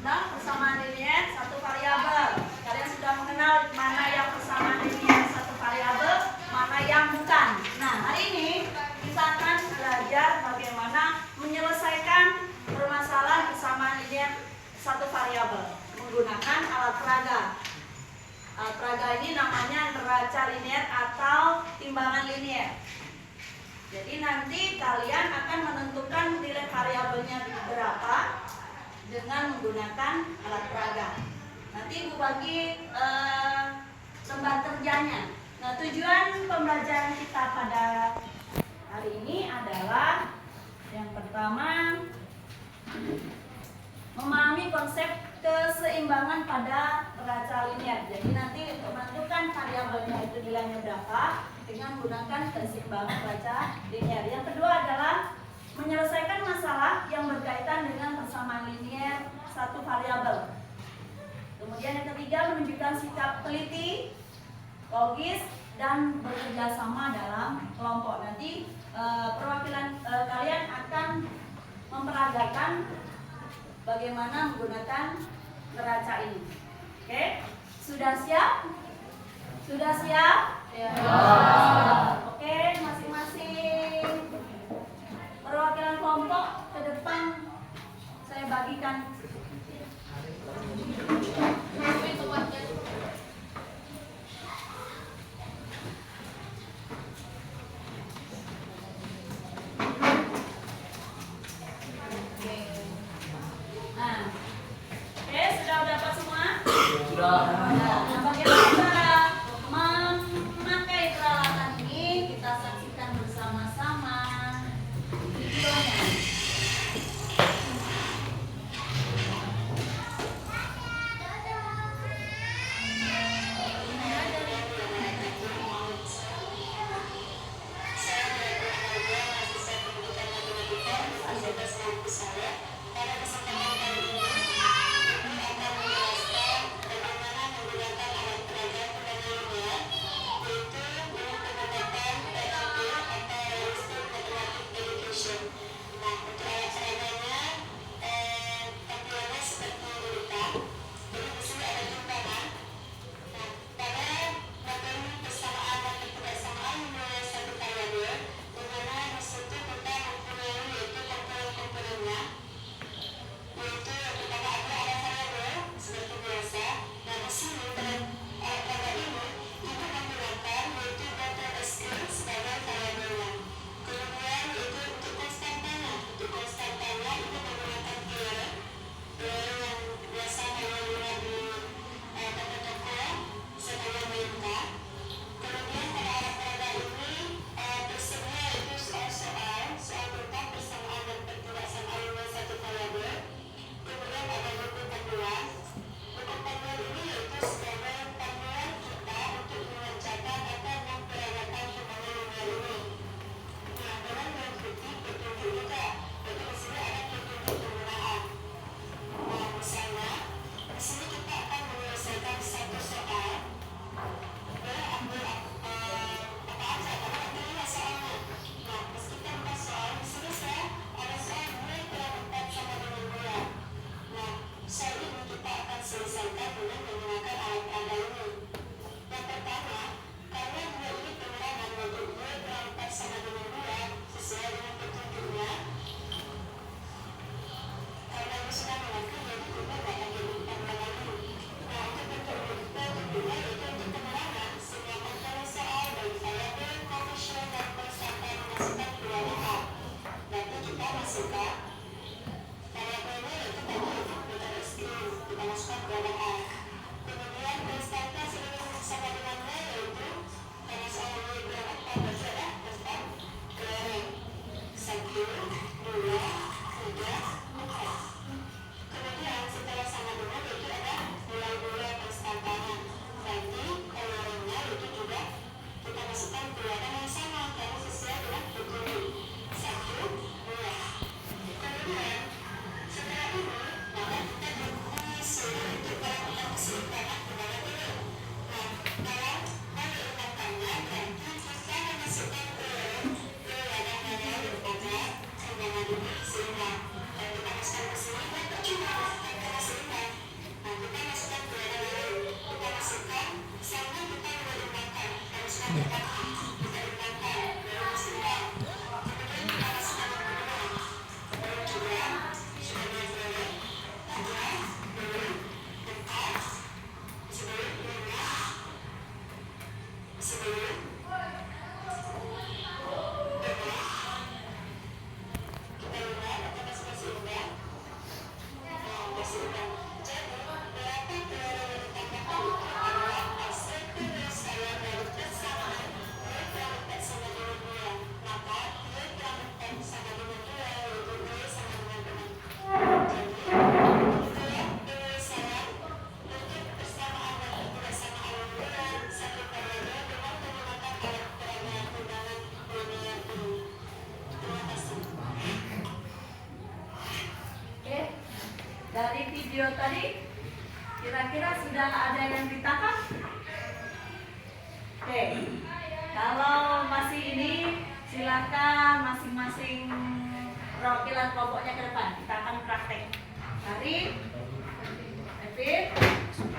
tentang persamaan linier satu variabel. Kalian sudah mengenal mana yang persamaan linier satu variabel, mana yang bukan. Nah, hari ini kita akan belajar bagaimana menyelesaikan permasalahan persamaan linier satu variabel menggunakan alat peraga. Alat peraga ini namanya neraca linier atau timbangan linier. Jadi nanti kalian akan menentukan nilai variabelnya berapa dengan menggunakan alat peraga. Nanti Ibu bagi lembar kerjanya. Nah, tujuan pembelajaran kita pada hari ini adalah yang pertama, memahami konsep keseimbangan pada neraca linier. Jadi nanti untuk menentukan variabelnya itu nilainya berapa dengan menggunakan keseimbangan neraca linier. Yang kedua adalah menyelesaikan masalah yang berkaitan dengan persamaan linier satu variabel. Kemudian yang ketiga, menunjukkan sikap teliti, logis, dan bekerja sama dalam kelompok. Nanti perwakilan kalian akan memperagakan bagaimana menggunakan neraca ini. Oke, sudah siap? Sudah siap? Ya. Oke, masing-masing perwakilan kelompok ke depan saya bagikan. video tadi? Kira-kira sudah ada yang ditangkap? Oke, kalau masih ini silakan masing-masing perwakilan kelompoknya ke depan. Kita akan praktek. Arif, Evin,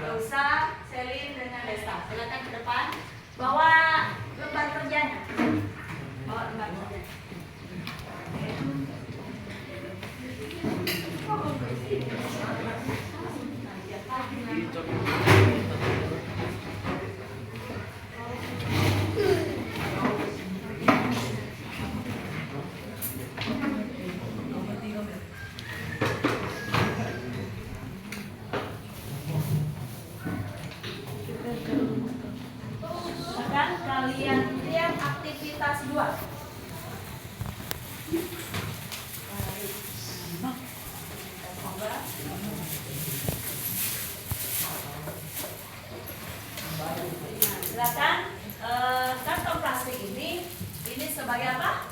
Rosa, Selin dengan Desta. Silakan ke depan. Bawa lembar kerjanya. Bawa lembar kerjanya. Sekarang kalian lihat aktivitas 2. Silakan, kantong plastik ini sebagai apa?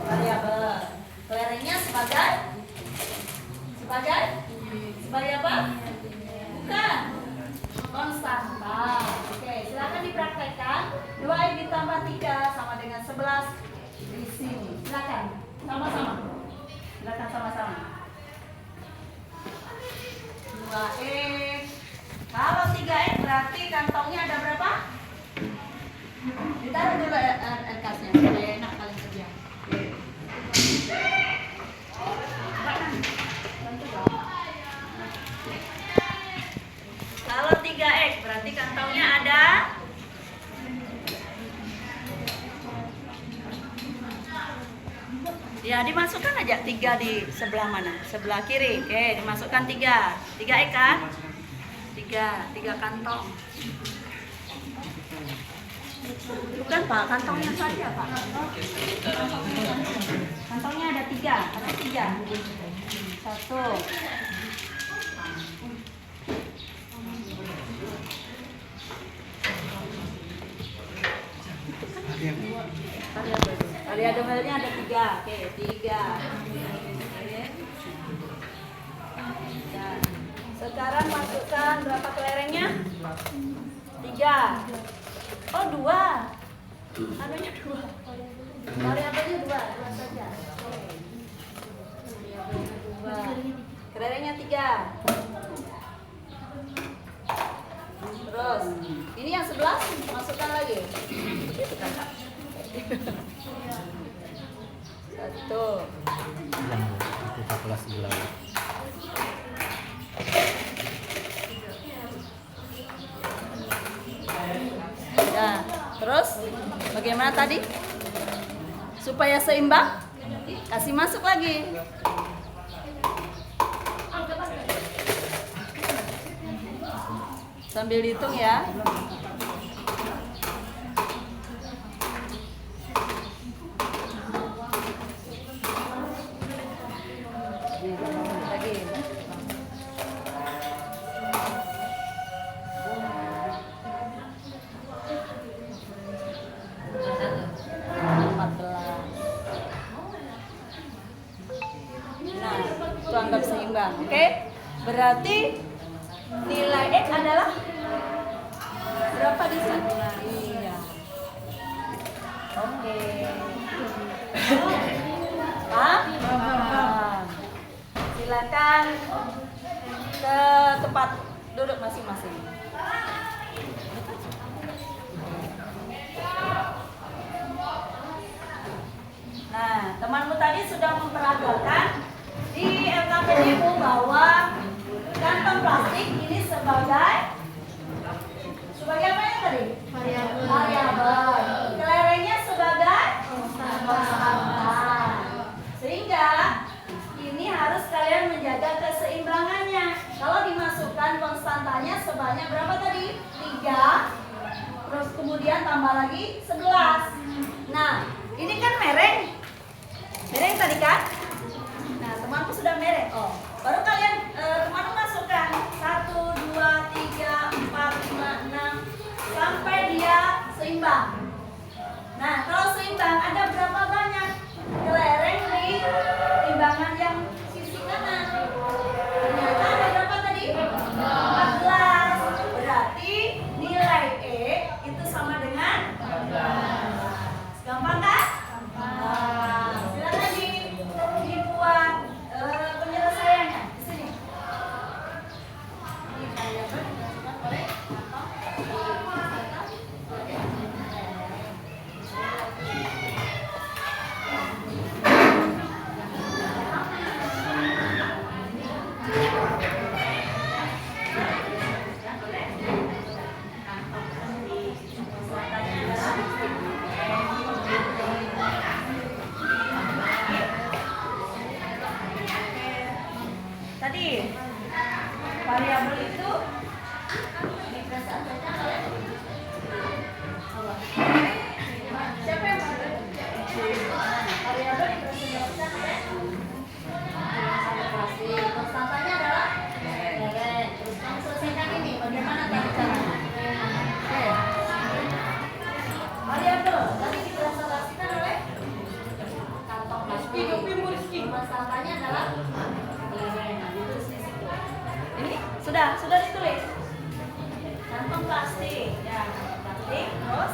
Variabel. Kelerengnya sebagai apa? Bukan. Konstanta. Oke, silakan dipraktekkan. 2x ditambah 3 sama dengan 11 di sini. Silakan sama-sama. 2x. Kalau 3x berarti kantongnya ada berapa? Ditaruh dulu RKS-nya supaya enak kalian kerja. Kalau 3x berarti kantongnya ada ya, dimasukkan aja 3 di sebelah mana? Sebelah kiri. Oke, dimasukkan 3. 3x kan? 3 kantong. Bukan Pak, kantongnya saja Pak. Kantongnya ada 3. Ada 3. 1. Variabelnya ada 3. Oke, 3. Sekarang masukkan berapa kelerengnya? 3. Oh, 2. Anunya 2. Variabelnya 2 saja. Variabelnya 2. Kelerengnya 3. Terus, ini yang 11 masukkan lagi. 1. Kita kelas 11. Nah, terus bagaimana tadi? Supaya seimbang, kasih masuk lagi. Sambil dihitung ya. Lagi. Nah, itu anggap seimbang. Oke? Berarti nilai X adalah berapa di sini? Iya. Oke. Paham? Silakan ke tempat duduk masing-masing. Nah, temanmu tadi sudah memperagakan di LKPD-mu bahwa kantong plastik ini sebagai apa ya tadi? Variabel. Kelerengnya sebagai konstanta. Sehingga ini harus kalian menjaga keseimbangannya. Kalau dimasukkan konstantanya sebanyak berapa tadi? 3. Terus kemudian tambah lagi 11. Nah, ini kan mereng. Mereng tadi kan? Nah, temanku sudah mereng. Oh, baru kalian temanku masukkan 1, 2, 3, 4, 5, 6 sampai dia seimbang. Nah, kalau seimbang ada berapa banyak kelereng di timbangan yang sisi kanan? Ternyata ada berapa Sudah ditulis. Kantong plastik. Ya, kantong plastik. Terus.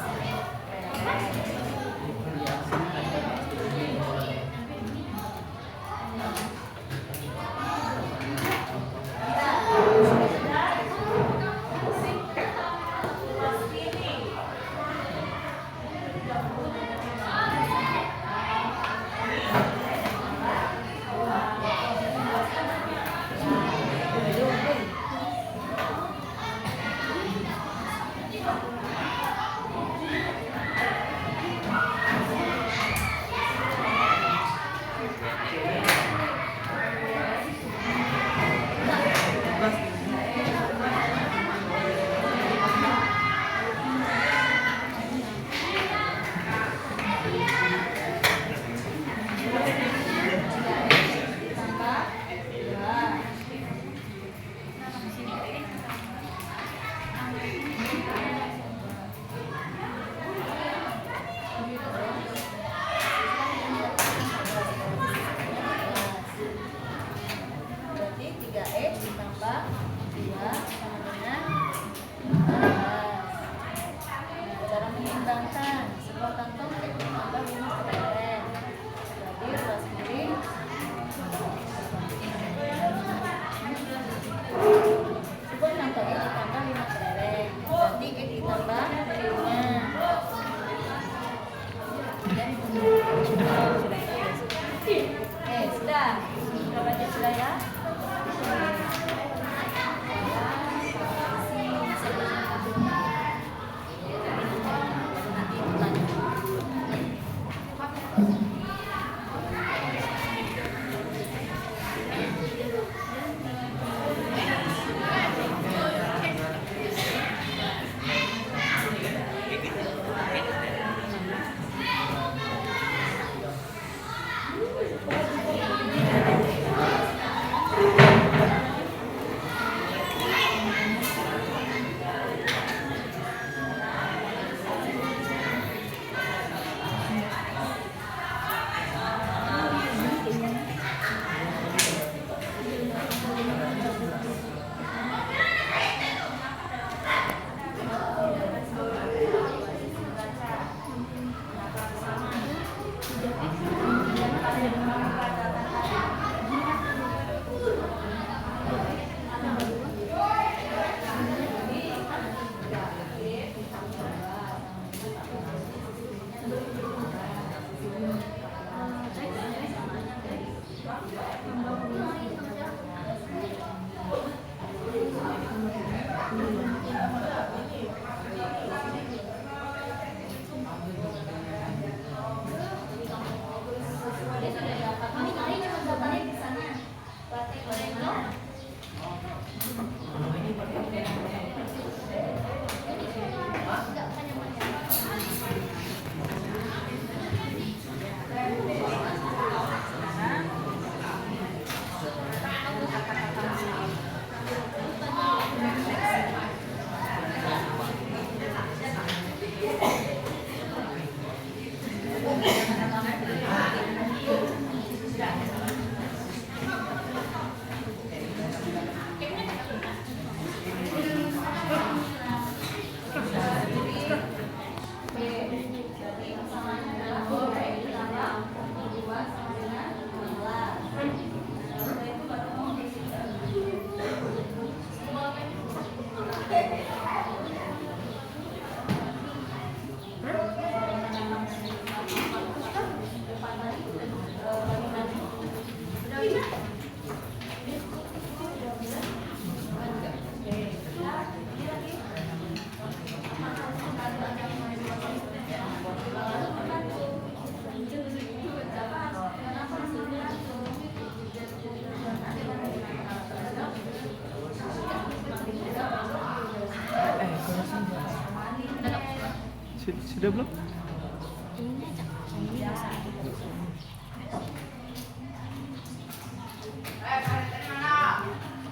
Sudah belum?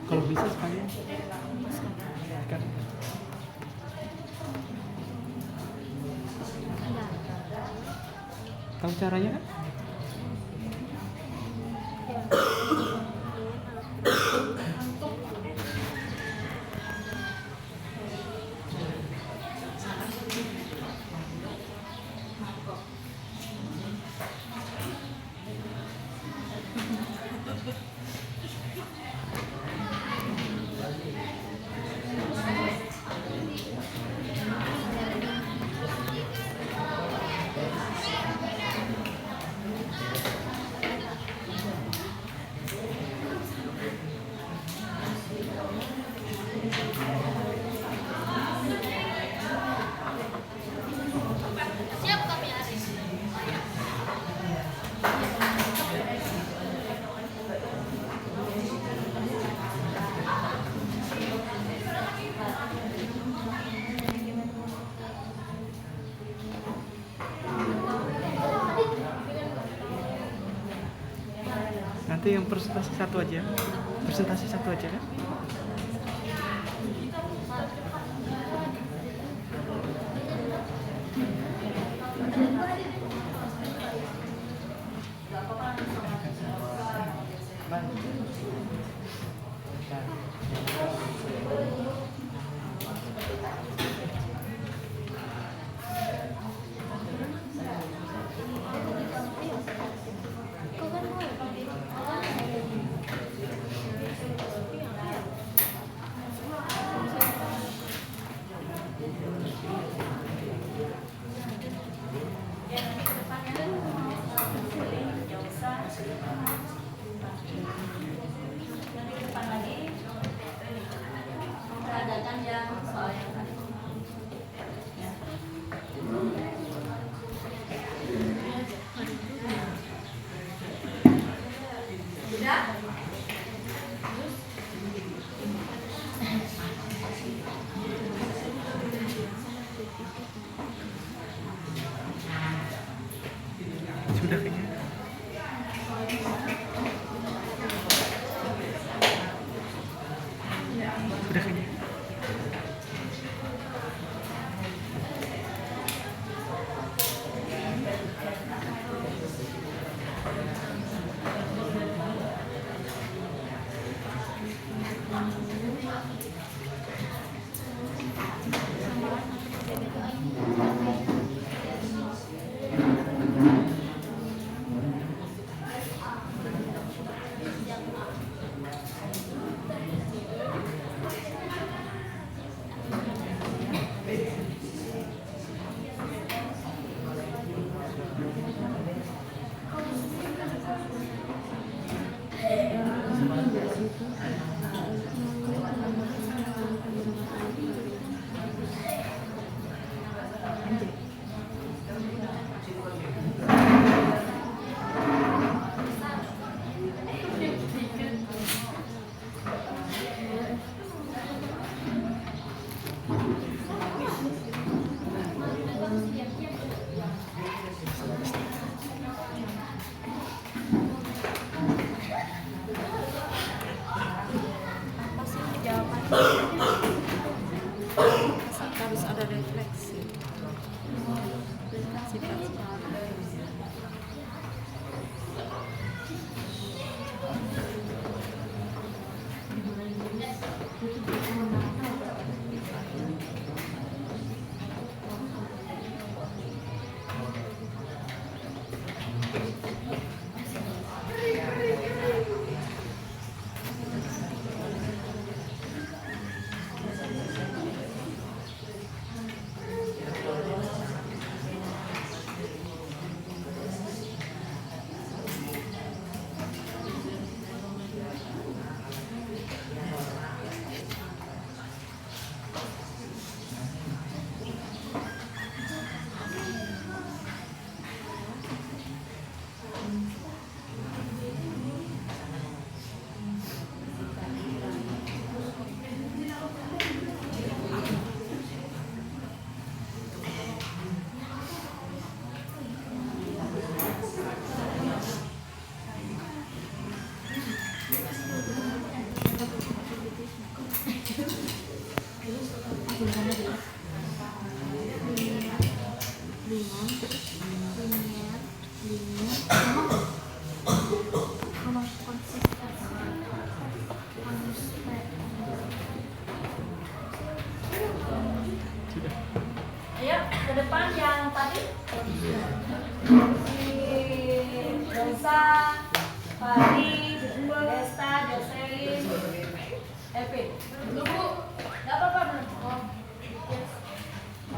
Kalau bisa sekalian. Kan. Tahu caranya kan? Nanti yang presentasi satu aja. Presentasi satu aja kan? Sudah kayaknya. Sudah kayaknya. Harus ada refleksi. Ayo ke depan yang tadi. Rosa, Fari, Desta, Jocelyn, Evi. Tunggu. Gak apa-apa.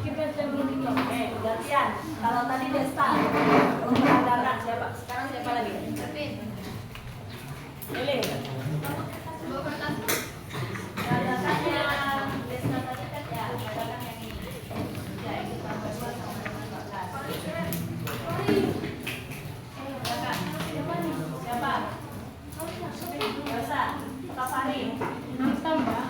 Kita belum hitung. Gantian. Kalau tadi Desta, pemberantaran siapa? Sekarang siapa lagi? Lili. Dadakannya Desta tadi kan ya. Dadakan yang ini. Ya, ini tambah 2 sama 14. Siapa? Rosa. Kak Fari. Tambah.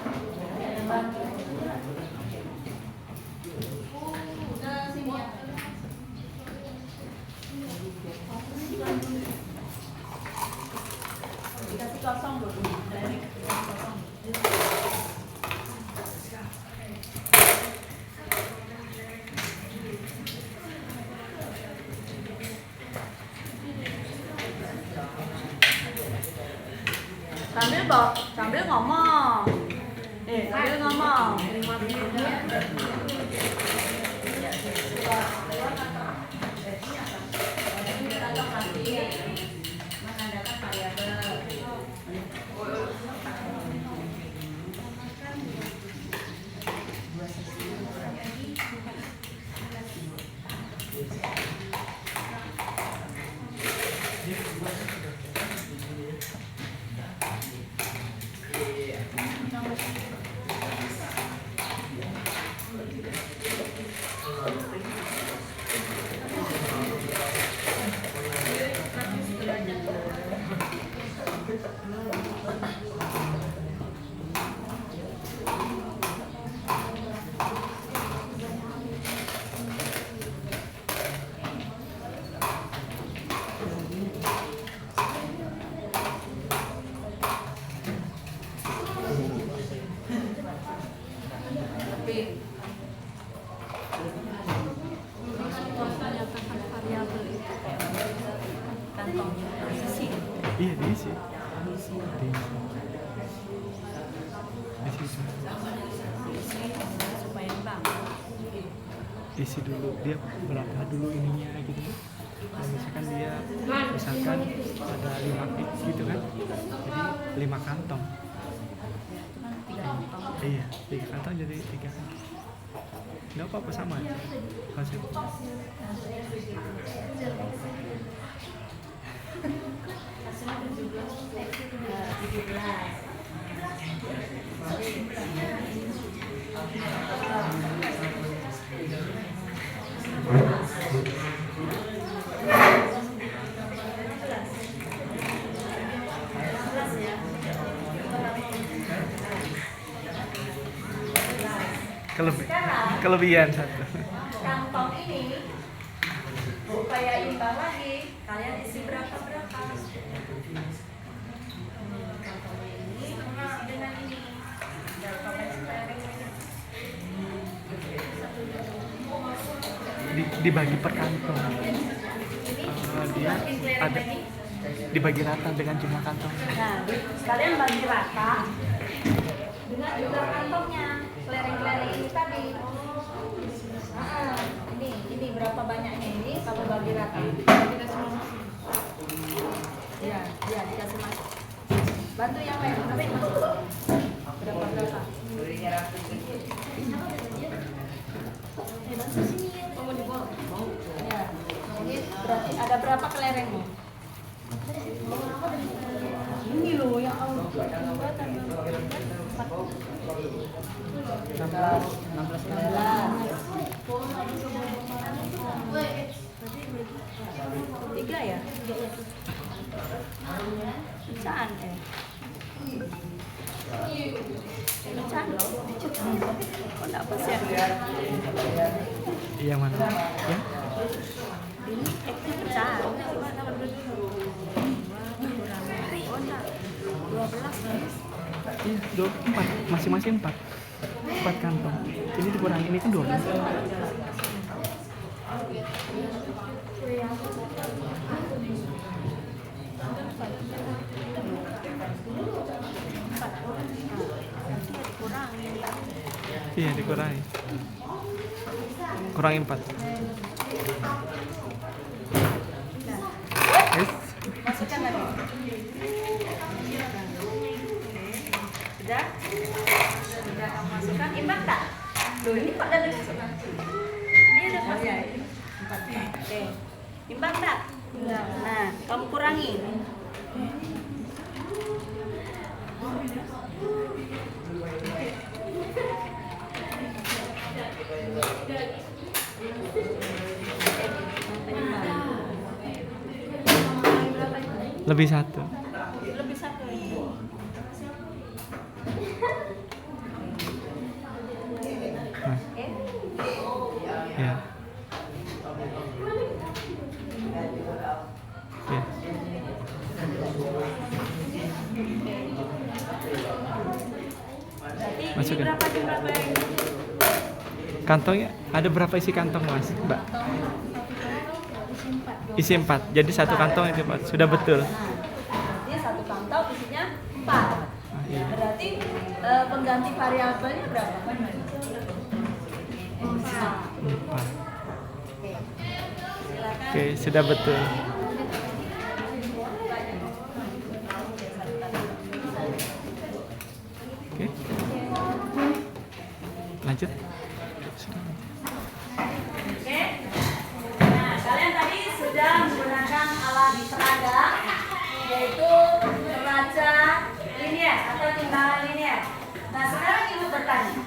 Bob sambil ngomong. Sambil ngomong. Menandakan variabel. Menyatakan variabel itu kantongnya isi. Iya diisi. Diisi Supaya bang. isi dulu dia berapa dulu ininya gitu. Kalau misalkan dia misalkan ada 5 pix gitu kan, jadi 5 kantong. Iya 3 kantong jadi 3 kantong. Nggak apa-apa, sama aja konsepnya. Kelebihan satu. Kantong ini supaya imbang lagi, kalian isi berapa? Kantong ini sama dengan ini. Dibagi per kantong. Dia ada dibagi rata dengan jumlah kantong. Nah, kalian bagi rata dengan jumlah kantongnya. Kelereng-kelereng ini tadi. Ini berapa banyaknya ini kamu bagi rata. Dikasih masuk. Ya, dikasih masuk. Bantu yang lain, tapi berapa? Bantu sini. Kamu dibawa. Ya. Ini berarti ada berapa kelerengnya? Ini loh yang awal 2 tambah 3 ya? Pecahan pecahan loh. Kok enggak pas ya? Iya mana? Ya? Ini pecahan. Iya, 4, masing-masing 4 kantong. Ini dikurangi, ini kan 12. Iya, dikurangi. Kurangi 4. Yes. Masukkan lagi. Sudah kamu masukkan, imbang tak? Loh ini kok ada masukkan? Ini udah pas ya? 4. Oke. Imbang tak? Nah, kamu kurangi. Lebih 1. Lebih 1. Nah. Ya. Ya. Masukin. Kantongnya ada berapa isi kantong mas, Mbak? Isi 4. Jadi 1 kantong itu Pak. Sudah betul. Jadi 1 kantong isinya 4. ganti variabelnya berapa? 4. 4. Silakan. Oke, sudah betul. Oke. Lanjut. Oke. Nah, kalian tadi sudah menggunakan alat peraga, yaitu neraca linier atau timbangan linier. Nah, sekarang ibu bertanya,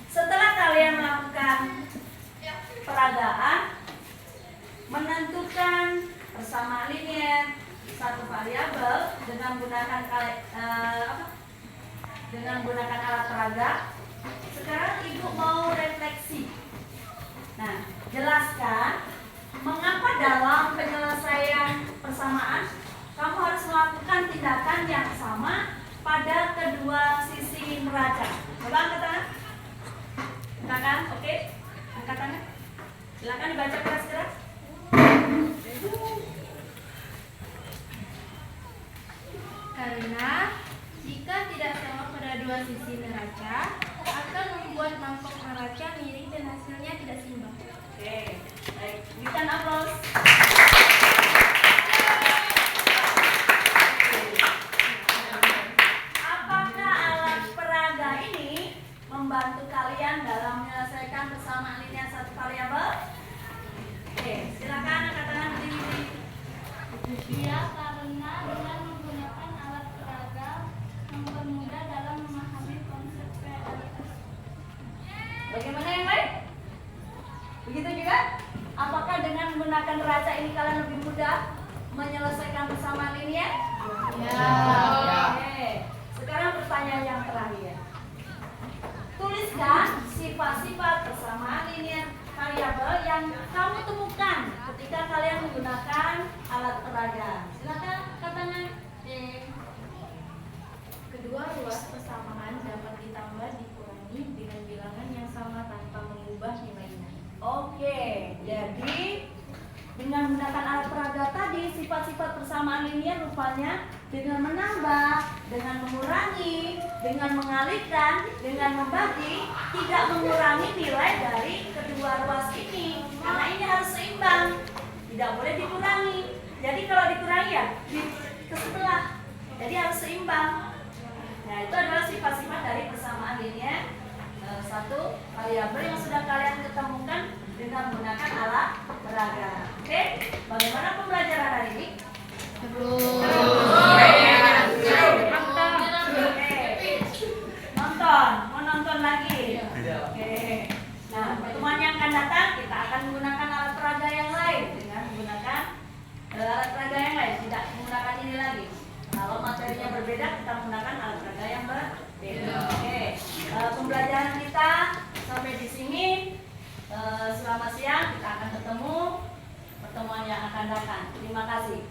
setelah kalian melakukan peragaan, menentukan persamaan linier satu variabel dengan menggunakan alat peraga. Sekarang ibu mau refleksi. Nah, jelaskan mengapa dalam penyelesaian persamaan kamu harus melakukan tindakan yang sama pada kedua sisi neraca. Coba angkat tangan. Angkat tangan, oke? Angkat tangan. Silakan dibaca keras-keras. Karena jika tidak sama pada dua sisi neraca akan membuat mangkok neraca miring dan hasilnya tidak seimbang. Oke, baik. Berikan aplaus. Apakah alat peraga ini membantu kalian dalam menyelesaikan persamaan linier satu variabel? Oke, silakan angkat tangan berdiri. Iya, karena dengan menggunakan alat peraga mempermudah dalam memahami konsep realitas. Bagaimana yang lain? Begitu juga? Apakah dengan menggunakan neraca ini kalian lebih mudah menyelesaikan persamaan linier? Ya. Oke. Sekarang pertanyaan yang terakhir. Tuliskan sifat-sifat persamaan linier variabel yang kamu temukan ketika kalian menggunakan alat peraga. Silakan katakan. Kedua ruas persamaan dapat ditambah dikurangi dengan bilangan yang sama tanpa mengubah nilainya. Oke, jadi dengan menggunakan alat peraga tadi, sifat-sifat persamaan linier rupanya dengan menambah, dengan mengurangi, dengan mengalihkan, dengan membagi, tidak mengurangi nilai dari kedua ruas ini. Karena ini harus seimbang, tidak boleh dikurangi. Jadi kalau dikurangi ya ke sebelah, jadi harus seimbang. Nah, itu adalah sifat-sifat dari persamaan linier satu variabel yang sudah kalian ketemukan dengan menggunakan alat peraga. Oke, bagaimana pembelajaran hari ini? Mau nonton lagi. Oke. Nah, pertemuan yang akan datang kita akan menggunakan alat peraga yang lain dengan menggunakan alat peraga yang lain, tidak menggunakan ini lagi. Kalau materinya berbeda, kita menggunakan alat peraga yang berbeda. Oke. Pembelajaran kita sampai di sini. Selamat siang, kita akan ketemu pertemuan yang akan datang. Terima kasih.